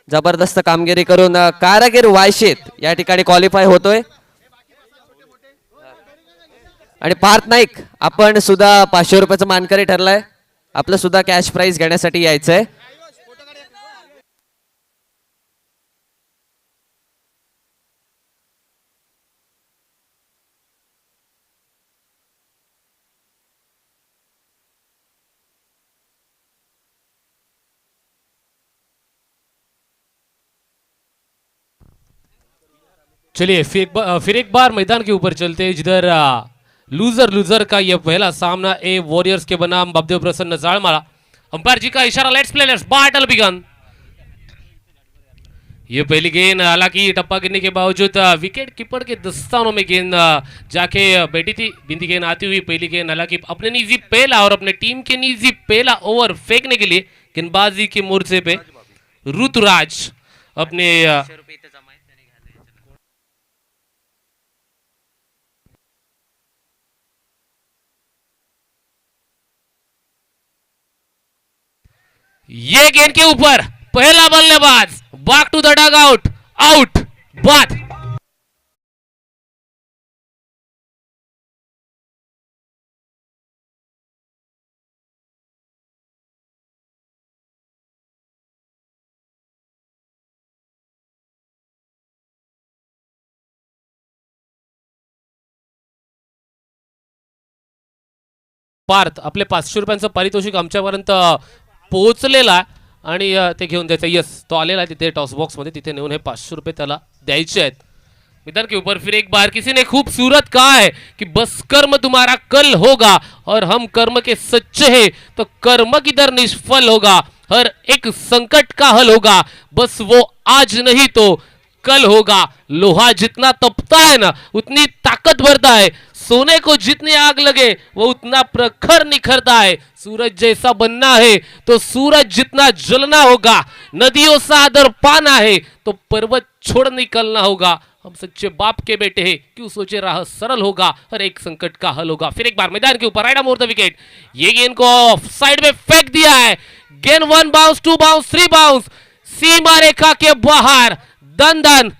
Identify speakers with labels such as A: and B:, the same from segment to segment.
A: जबरदस्त कामगिरी करून कारागीर वायशेत या ठिकाणी क्वालिफाय होतोय. आणि पार्थ नाईक आपण सुद्धा 500 रुपयाचा मानकरी ठरलाय. आपलं सुद्धा कॅश प्राइज घेण्यासाठी यायचंय.
B: चलिए फिर एक बार मैदान के ऊपर चलते हैं, जिधर लूजर लूजर का यह पहला सामना ए वॉरियर्स के बनाम बबदेव प्रसन्न जाड़माला. अंपायर जी का इशारा, let's play, let's battle begin. ये पहली गेंद, हालांकि टप्पा गिरने के बावजूद विकेट कीपर के दस्तानों में गेंद जाके बैठी थी. बिंदी गेंद आती हुई पहली गेंद, हालांकि अपने निजी पहला और अपने टीम के निजी पहला ओवर फेंकने के लिए गेंदबाजी के मोर्चे पे ऋतुराज अपने ये गेंद के ऊपर पहला बल्लेबाज back to the dugout, out बाद. पार्थ आपले 500 रुपयांचं पारितोषिक आमच्यापर्यंत पोहोचलेला आहे आणि ते घेऊन द्यायचं. यस, तो आलेला आहे तिथे टॉस बॉक्स मध्ये. तिथे नेऊन हे 500 रुपये त्याला द्यायचे आहेत. मैदान के ऊपर फिर एक बार किसी ने खूबसूरत कहा है कि बस कर्म तुम्हारा कल होगा और हम कर्म के सच्चे हैं तो कर्म किधर निष्फल होगा. हर एक संकट का हल होगा, बस वो आज नहीं तो कल होगा. लोहा जितना तपता है ना उतनी ताकत भरता है. सोने को जितनी आग लगे वो उतना प्रखर निखरता है. सूरज जैसा बनना है तो सूरज जितना जलना होगा. नदियों सा आदर पाना है तो पर्वत छोड़ निकलना होगा. हम सच्चे बाप के बेटे हैं, क्यों सोचे राह सरल होगा. हर एक संकट का हल होगा. फिर एक बार मैदान के ऊपर राइट मोर द विकेट. ये गेंद को ऑफ साइड में फेंक दिया है. गेंद 1 बाउंस, 2 बाउंस, 3 बाउंस, सीमा रेखा के बाहर. दन दन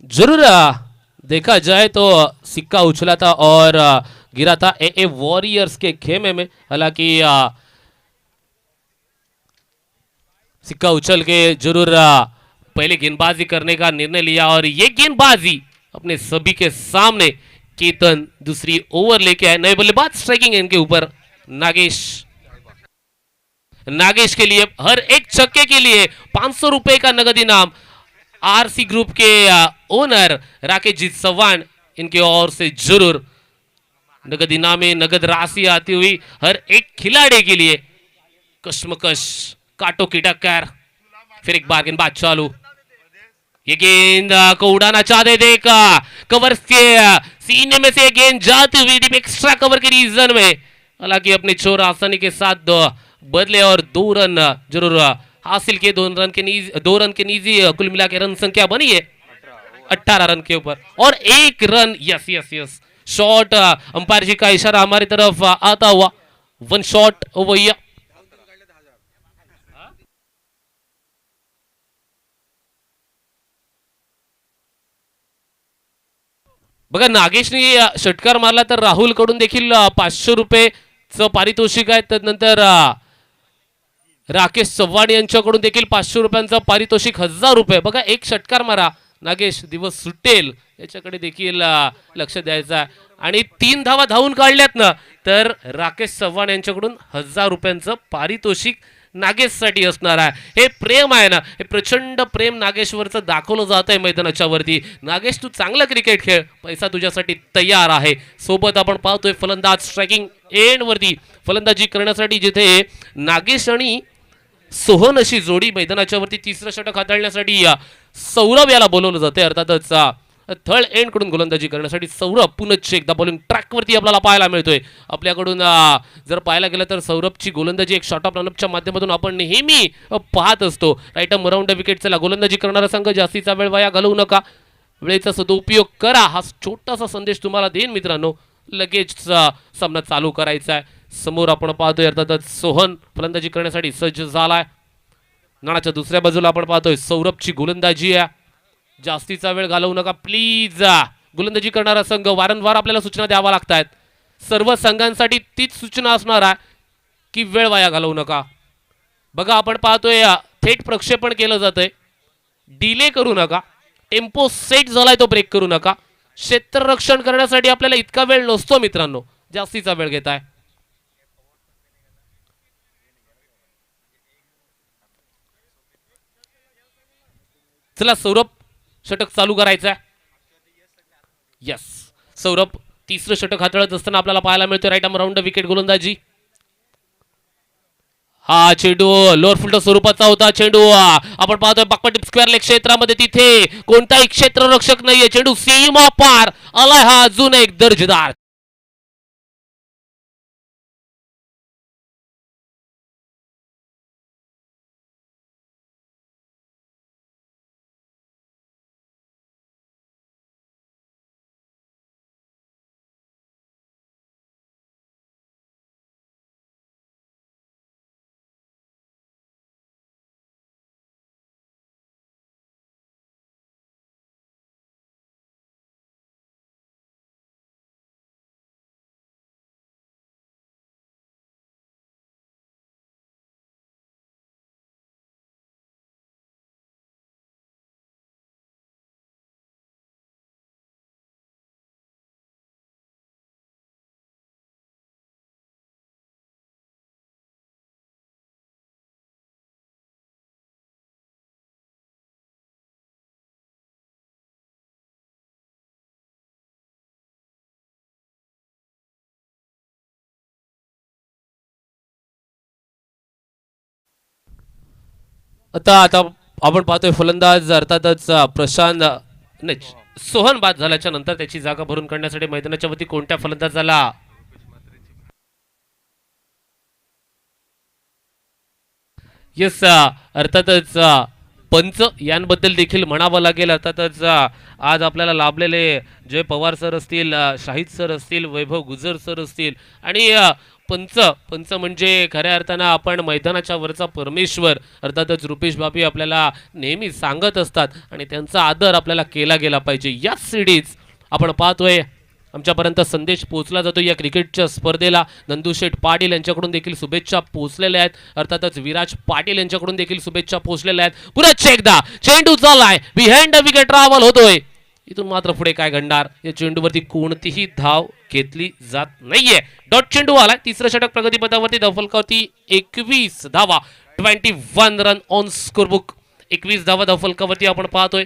B: जरूर देखा जाए तो सिक्का उछला था और गिरा था ए वॉरियर्स के खेमे में। हालांकि सिक्का उछल के जरूर पहले गेंदबाजी करने का निर्णय लिया और ये गेंदबाजी अपने सभी के सामने केतन दूसरी ओवर लेके आए। नए बल्लेबाज स्ट्राइकिंग इनके ऊपर नागेश के लिए हर एक छक्के के लिए 500 रुपए का नगद इनाम आरसी ग्रुप के ओनर राकेश जी चौहान इनके ओर से जरूर नगद इनाम में नगद राशि आती हुई हर एक खिलाड़ी के लिए। कश्मकश काटो की टक्कर, फिर एक बार गेंदबाज चालू, ये गेंद को उड़ाना चाहते थे कवर के सीने में से गेंद जाती हुई डीप एक्स्ट्रा कवर के रीजन में। हालांकि अपने छोर आसानी के साथ बदले और 2 रन जरूर हासिल किए। 2 रन के निजी कुल मिला के रन संख्या बनी है 18 रन के ऊपर और 1 run. Yes yes yes shot, umpire जी का इशारा हमारी तरफ आता हुआ, 1 शॉट ओवर। बघा नागेशने षटकार मारला तर राहुल कडून देखील 500 रुपयेचं पारितोषिक आहे। त्यानंतर राकेश चव्हाण यांच्याकडून देखील 500 रुपयांचं पारितोषिक, 1000 रुपये। बघा एक षटकार मारा, नागेश दिवस सुटेल याच्याकडे देखील लक्ष द्यायचं आहे। आणि 3 धावा धावून काढल्यात ना तर राकेश चव्हाण यांच्याकडून 1000 रुपयांचं पारितोषिक नागेशसाठी असणार आहे। हे प्रेम आहे ना, हे प्रचंड प्रेम नागेशवरचं दाखवलं जात आहे मैदानाच्या वरती। नागेश तू चांगला क्रिकेट खेळ, पैसा तुझ्यासाठी तयार आहे। सोबत आपण पाहतोय फलंदाज स्ट्रायकिंग एंड वरती फलंदाजी करण्यासाठी जिथे नागेश आणि सोहन अशी जोडी मैदानाच्या वरती तिसरं षटक हाताळण्यासाठी सौरभ याला बोलवलं जाते। अर्थातच थर्ड एंड कडून गोलंदाजी करण्यासाठी सौरभ पुनश्च एकदा बॉलिंग ट्रॅक वरती आपल्याला पाहायला मिळतोय। आपल्याकडून जर पाहायला गेलं तर सौरभची गोलंदाजी एक शॉर्ट ऑफ रनअपच्या माध्यमातून आपण नेहमी पाहत असतो। Right arm around the wicket, चला गोलंदाजी करणारा संघ जास्तीचा वेळ वाया घालवू नका, वेळेचा सदुपयोग करा, हा छोटासा संदेश तुम्हाला देईन मित्रांनो। लगेच सामना चालू करायचा आहे। समोर आपण पाहतोय अर्थातच सोहन फलंदाजी करण्यासाठी सज्ज झालाय। नाणाच्या दुसऱ्या बाजूला आपण पाहतोय सौरभची गोलंदाजी आहे। जास्तीचा वेळ घालवू नका प्लीज। गोलंदाजी करणारा संघ वारंवार आपल्याला सूचना द्यावा लागतात। सर्व संघांसाठी तीच सूचना असणार आहे की वेळ वाया घालवू नका। बघा आपण पाहतोय थेट प्रक्षेपण केलं जातंय, डिले करू नका, टेम्पो सेट झालाय तो ब्रेक करू नका। क्षेत्ररक्षण करण्यासाठी आपल्याला इतका वेळ नसतो मित्रांनो, जास्तीचा वेळ घेताय। चला सौरभ षटक चालू करायचं आहे। यस सौरभ तिसरं षटक हाताळत असताना आपल्याला पाहायला मिळतोय राईट आर्म राऊंड विकेट गोलंदाजी। हा चेंडू लोअर फुलट स्वरूपाचा होता। चेंडू आपण पाहतोय बाकपट स्क्वेअर लेग क्षेत्रामध्ये, तिथे कोणताही क्षेत्ररक्षक नाहीये। चेंडू सीमा पार आलाय, हा अजून एक दर्जेदार आता आपण पाहतोय फलंदाज अर्थातच प्रशांत नाही सोहन बाद झाल्याच्या नंतर त्याची जागा भरून काढण्यासाठी मैदानाच्या वरती कोणत्या फलंदाजाला यस अर्थातच पंच यांबद्दल देखील म्हणावं लागेल। अर्थातच आज आपल्याला लाभलेले जय पवार सर असतील, शाहिद सर असतील, वैभव गुजर सर असतील आणि पंच पंच म्हणजे खऱ्या अर्थानं आपण मैदानाच्या वरचा परमेश्वर अर्थातच रुपेश बाबी आपल्याला नेहमी सांगत असतात आणि त्यांचा आदर आपल्याला केला गेला पाहिजे. या सिडीज आपण पाहतोय आमच्यापर्यंत संदेश पोहोचला जातो. या क्रिकेटच्या स्पर्धेला नंदुशेठ पाटील यांच्याकडून देखील शुभेच्छा पोहोचलेल्या आहेत. अर्थातच विराज पाटील यांच्याकडून देखील शुभेच्छा पोहोचलेल्या आहेत. पुन्हा एकदा चेंडू चाललाय, बिहाइंड द विकेट ट्रॅव्हल होतोय. इथून मात्र पुढे काय घडणार, या चेंडूवरती कोणतीही धाव घेतली जात नाहीये. डॉट चेंडू आलाय. तिसरं षटक प्रगतीपथावरती धावफलकावरती 21 धावा, 21 रन ऑन स्कोरबुक. 21 धावा धावफलकावरती आपण पाहतोय.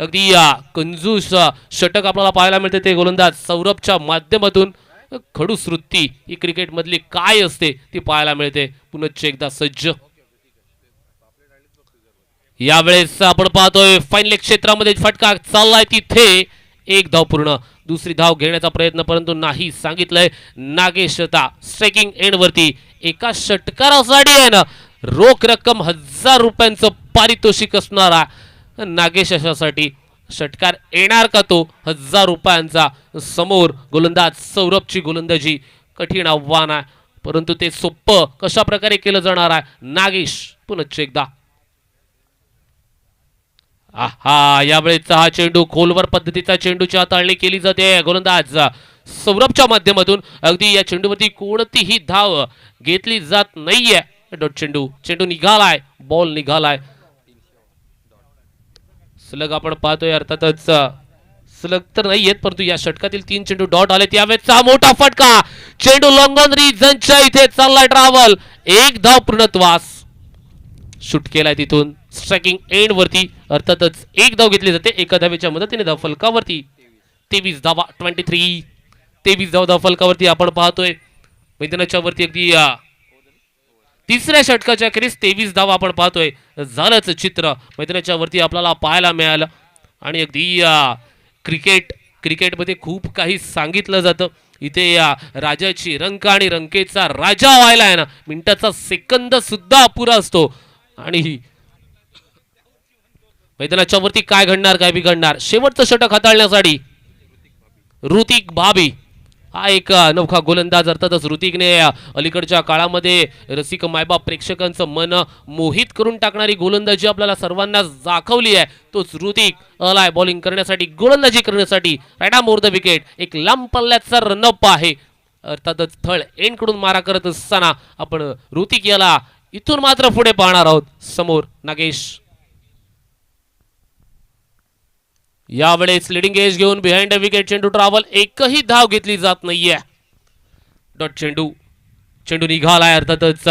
B: अगदी कंजूस षटक आपल्याला पाहायला मिळते ते गोलंदाज सौरभच्या माध्यमातून. खडूस वृत्ती ही क्रिकेटमधली काय असते ती पाहायला मिळते. पुनश्च एकदा सज्ज. यावेळेस आपण पाहतोय फाईन लेग क्षेत्रामध्ये फटका चाललाय, तिथे एक धाव पूर्ण. दुसरी धाव घेण्याचा प्रयत्न परंतु नाही. सांगितलंय नागेशता स्ट्रायकिंग एंड वरती एका षटकारासाठी आहे ना रोख रक्कम 1000 रुपयांचं पारितोषिक असणारा नागेश अशासाठी षटकार येणार का तो 1000 रुपयांचा. समोर गोलंदाज सौरभची गोलंदाजी कठीण आव्हान आहे, परंतु ते सोप्पं कशा प्रकारे केलं जाणार आहे. नागेश पुनश्च एकदा. आहा, यावेळेचा हा चेंडू खोलवर पद्धतीचा चेंडूची हाताळणी केली जाते गोलंदाज सौरभच्या माध्यमातून. अगदी या चेंडूवरती कोणतीही धाव घेतली जात नाहीये. डॉट चेंडू, चेंडू निघालाय, बॉल निघालाय. सलग आपण पाहतोय अर्थातच सलग तर नाहीयेत, परंतु या षटकातील 3 चेंडू डॉट आले. त्यावेळेचा मोठा फटका, चेंडू लॉंगॉन रिजनच्या इथे चाललाय ट्रॅव्हल. एक धाव पूर्णत्वास. शूट केलाय तिथून स्ट्रायकिंग एंड वरती. अर्थातच एक धाव घेतली जाते एका धावेच्या मदतीने धावफलकावरती. 23 धावा, 23 धाव धावफलकावरती आपण पाहतोय. मैदानाच्या वरती अगदी तिसऱ्या षटकाच्या अखेरीस 23 धावा आपण पाहतोय. झालंच चित्र मैदानाच्या वरती आपल्याला पाहायला मिळालं. आणि अगदी क्रिकेटमध्ये खूप काही सांगितलं जातं. इथे या राजाची रंक आणि रंकेचा राजा व्हायला आहे ना मिनिटाचा सेकंद सुद्धा अपुरा असतो. आणि मैदानाच्या वरती काय घडणार काय बिघडणार. शेवटचं षटक हाताळण्यासाठी ऋतिक भाबी हा एक नवखा गोलंदाज. अर्थातच ऋतिकने अलीकडच्या काळामध्ये रसिक मायबाप प्रेक्षकांचं मन मोहित करून टाकणारी गोलंदाजी आपल्याला सर्वांना दाखवली आहे. तोच ऋतिक आलाय बॉलिंग करण्यासाठी, गोलंदाजी करण्यासाठी. Right arm over the wicket, एक लांब पल्ल्याचा रनअप आहे. अर्थातच थळ एंड कडून मारा करत असताना आपण ऋतिक याला इथून मात्र पुढे पाहणार आहोत. समोर नागेश. यावेळेस लिडिंग एज घेऊन बिहाइंड द विकेट चेंडू ट्रॅव्हल. एकही धाव घेतली जात नाहीये. डॉट चेंडू, चेंडू निघालाय. अर्थातच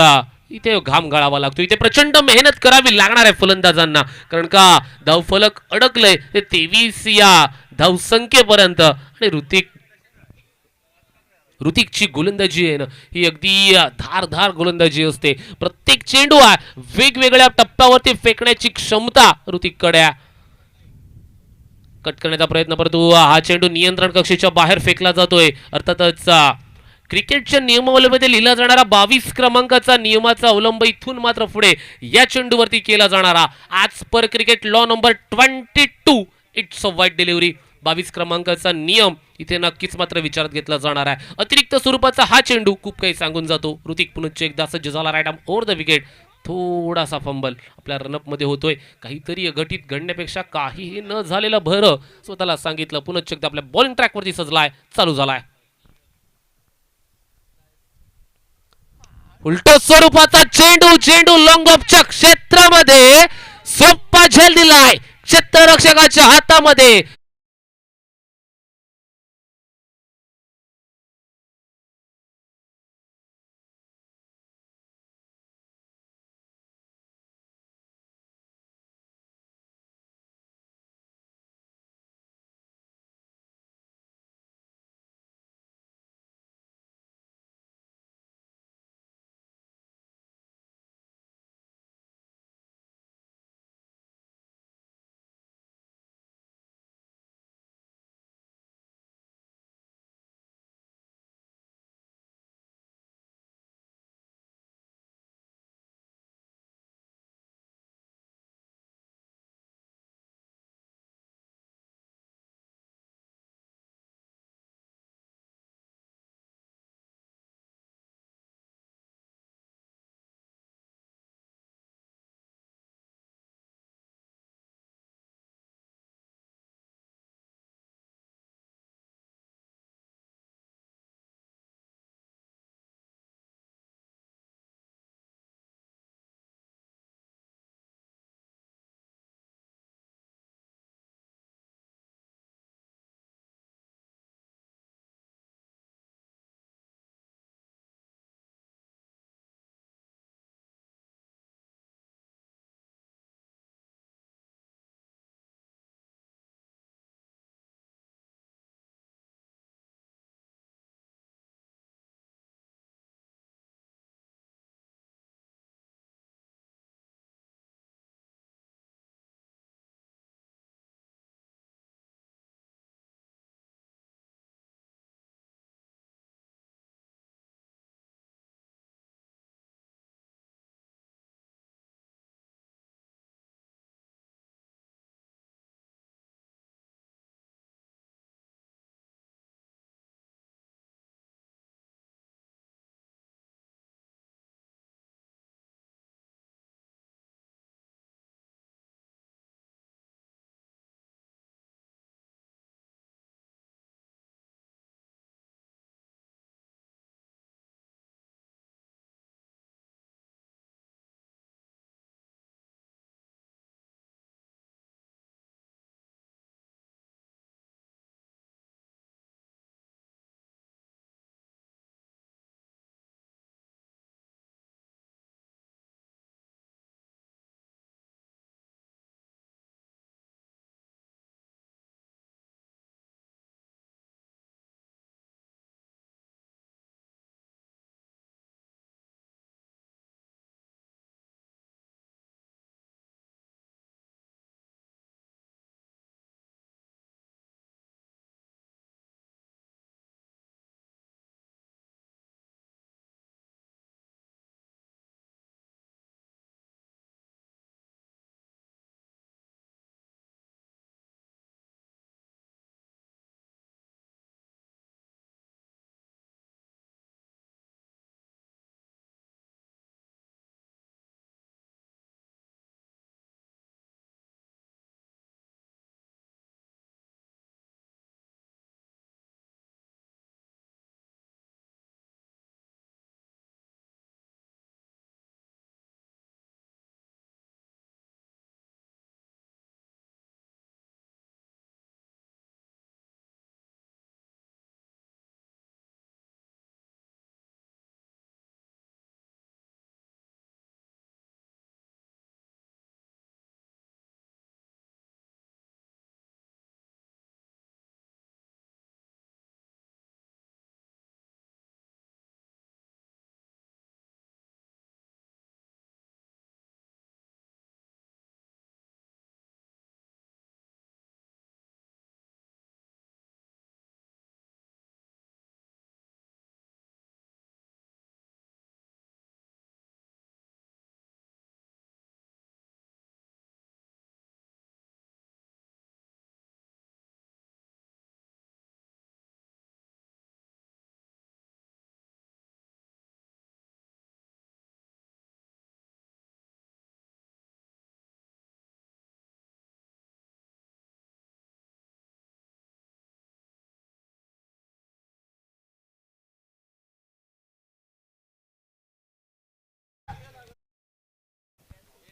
B: इथे घाम गाळावा लागतो. इथे प्रचंड मेहनत करावी लागणार आहे फलंदाजांना, कारण का धावफलक अडकलंय ते 23 या धावसंख्येपर्यंत. आणि ऋतिकची गोलंदाजी आहे ना ही अगदी धारधार गोलंदाजी असते. प्रत्येक चेंडू वेगवेगळ्या टप्प्यावरती फेकण्याची क्षमता ऋतिककडे आहे. कट करण्याचा प्रयत्न, परंतु हा चेंडू नियंत्रण कक्षेच्या बाहेर फेकला जातोय. अर्थातच क्रिकेटच्या नियमावलीमध्ये लिहिला जाणारा 22 क्रमांकाचा नियमाचा अवलंब इथून मात्र पुढे या चेंडूवरती केला जाणारा आज पर cricket law number 22 it's a wide delivery 22 क्रमांकाचा नियम इथे नक्कीच मात्र विचारात घेतला जाणार आहे. अतिरिक्त स्वरूपाचा हा चेंडू खूप काही सांगून जातो. ऋतिक पुनश्च एकदा सज्ज झाला. Right arm over the wicket. थोडासा फंबल आपल्या रनअप मध्ये होतोय. काहीतरी अघटित घडण्यापेक्षा काहीही न झालेलं बरं स्वतःला सांगितलं. पुनश्च एकदा आपल्या बॉलिंग ट्रॅकवरती सजलाय, चालू झालाय. उलट स्वरूपाचा चेंडू लॉंग ऑफच्या क्षेत्रामध्ये सोप्पा झेल दिलाय क्षेत्ररक्षकाच्या हातामध्ये.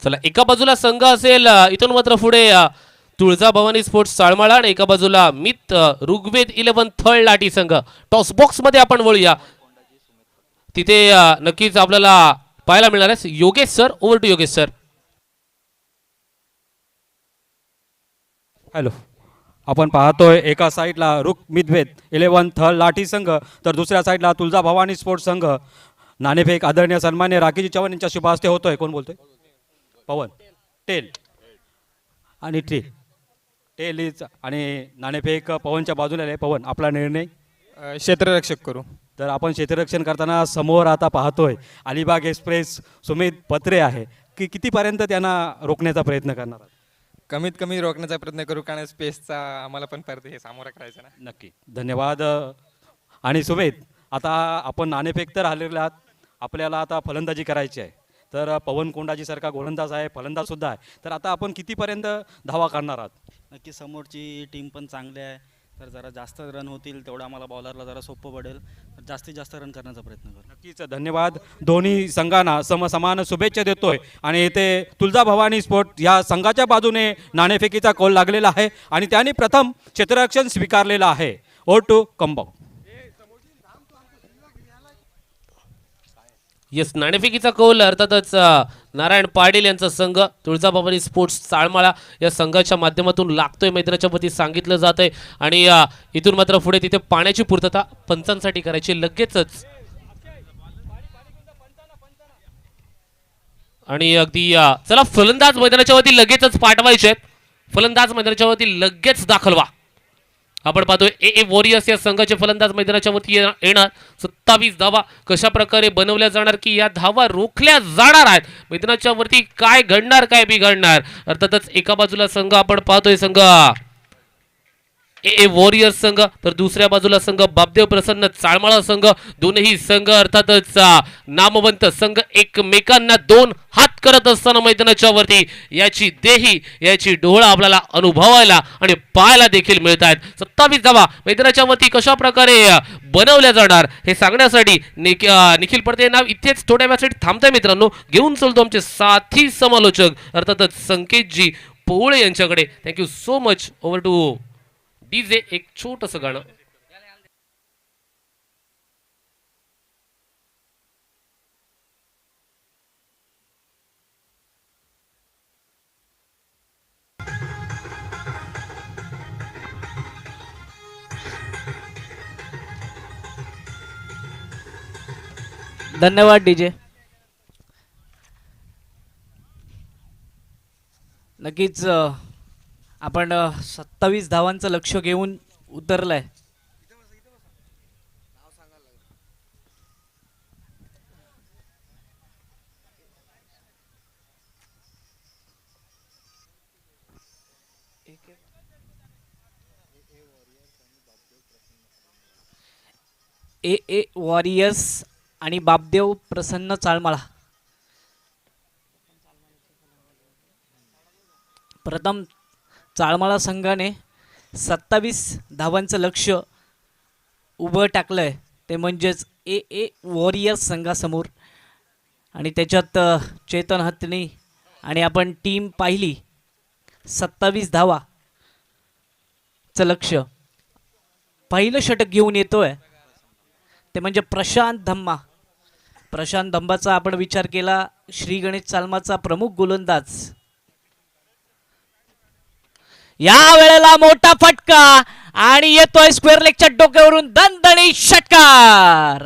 B: चला एका बाजूला संघ असेल इथून मात्र पुढे तुळजाभवानी स्पोर्ट्स चाळमाळा आणि एका बाजूला मित ऋग्वेद 11 थर्ड लाठी संघ. टॉस बॉक्स मध्ये आपण वळूया. तिथे नक्कीच आपल्याला पाहायला मिळणार आहे. Yogesh sir, over to Yogesh sir.
C: Hello, आपण पाहतोय एका साईडला ऋग्वेद 11 थर्ड लाठी संघ, तर दुसऱ्या साईडला तुळजाभवानी स्पोर्ट्स संघ. नाणेफेक आदरणीय सन्मान्य राकेशजी चव्हाण यांच्या शुभ हस्ते होतोय. कोण बोलतोय? पवन टेल आणि टेल इज आणि नाणेफेक पवनच्या बाजूला आहे. पवन, आपला निर्णय?
D: क्षेत्ररक्षक करू.
C: तर आपण क्षेत्ररक्षण करताना समोर आता पाहतोय अलिबाग एक्सप्रेस सुमित पत्रे आहे की कितीपर्यंत त्यांना रोखण्याचा प्रयत्न करणार आहात?
D: कमीत कमी रोखण्याचा प्रयत्न करू, कारण स्पेसचा आम्हाला पण परत हे सामोरा करायचं ना.
C: नक्की, धन्यवाद. आणि सुमित, आता आपण नाणेफेक तर आलेले आहात, आपल्याला आता फलंदाजी करायची आहे. तर पवन कोंडाजी सारखा गोलंदाज आहे, फलंदाज सुद्धा आहे, तर आता आपण कितीपर्यंत धावा करणार आहात?
E: नक्की समोरची टीम पण चांगली आहे, तर जरा जास्त रन होतील तेवढं आम्हाला बॉलरला जरा सोपं पडेल, तर जास्तीत जास्त रन करण्याचा प्रयत्न करू.
C: नक्कीच धन्यवाद. दोन्ही संघांना समान शुभेच्छा देतोय. आणि इथे तुळजाभवानी स्पोर्ट या संघाच्या बाजूने नाणेफेकीचा कौल लागलेला आहे आणि त्यांनी प्रथम क्षेत्ररक्षण स्वीकारलेलं आहे. O two कंबाऊ.
B: येस, नाणेफेकीचा कौल अर्थातच नारायण पाटील यांचा संघ तुळजाभवानी स्पोर्ट्स चाळमाळा या संघाच्या माध्यमातून लागतोय मैदानाच्या वती सांगितलं जात आहे. आणि इथून मात्र पुढे तिथे पाण्याची पूर्तता पंचांसाठी करायची लगेचच. आणि अगदी चला फलंदाज मैदानाच्या वती लगेचच पाठवायचे आहेत. फलंदाज मैदानाच्या वती लगेच दाखल व्हा. आपण पाहतोय ए वॉरियर्स या संघाचे फलंदाज मैदानाच्या वरती येणार. 27 धावा कशा प्रकारे बनवल्या जाणार की या धावा रोखल्या जाणार आहेत. मैदानाच्या वरती काय घडणार, काय बिघडणार. अर्थातच एका बाजूला संघ आपण पाहतोय संघ ए वॉरियर्स संघ, तर दुसऱ्या बाजूला संघ बापदेव प्रसन्न चाळमाळा संघ. दोनही संघ अर्थातच नामवंत संघ एकमेकांना दोन हात करत असताना मैदानाच्या वरती याची देही, याची डोळा आपल्याला अनुभवायला आणि पाहायला देखील मिळत आहेत. 27 धावा मैदानाच्या वरती कशा प्रकारे बनवल्या जाणार हे सांगण्यासाठी निखिल पडते नाव इथेच थोड्या वेळासाठी थांबतंय मित्रांनो. घेऊन चलतो आमचे साथी समालोचक अर्थातच संकेतजी पोवळे यांच्याकडे. Thank you so much. Over two DJ. एक छोटंसं गाणं.
F: धन्यवाद डीजे. नक्कीच आपण 27 धावांचं लक्ष घेऊन उतरलाय. ए वॉरियर्स आणि बापदेव प्रसन्न चाळमाळा. प्रथम चाळमाळा संघाने 27 धावांचं लक्ष उभं टाकलंय, ते म्हणजेच ए वॉरियर्स संघासमोर. आणि त्याच्यात चेतन हत्नी आणि आपण टीम पाहिली 27 धावाचं लक्ष. पहिलं षटक घेऊन येतोय ते म्हणजे प्रशांत धम्मा. प्रशांत धम्माचा आपण विचार केला, श्री गणेश चालमाचा प्रमुख गोलंदाज. या वेळेला मोठा फटका आणि येतोय स्क्वेअर लेगच्या डोक्यावरून दणदणीत षटकार.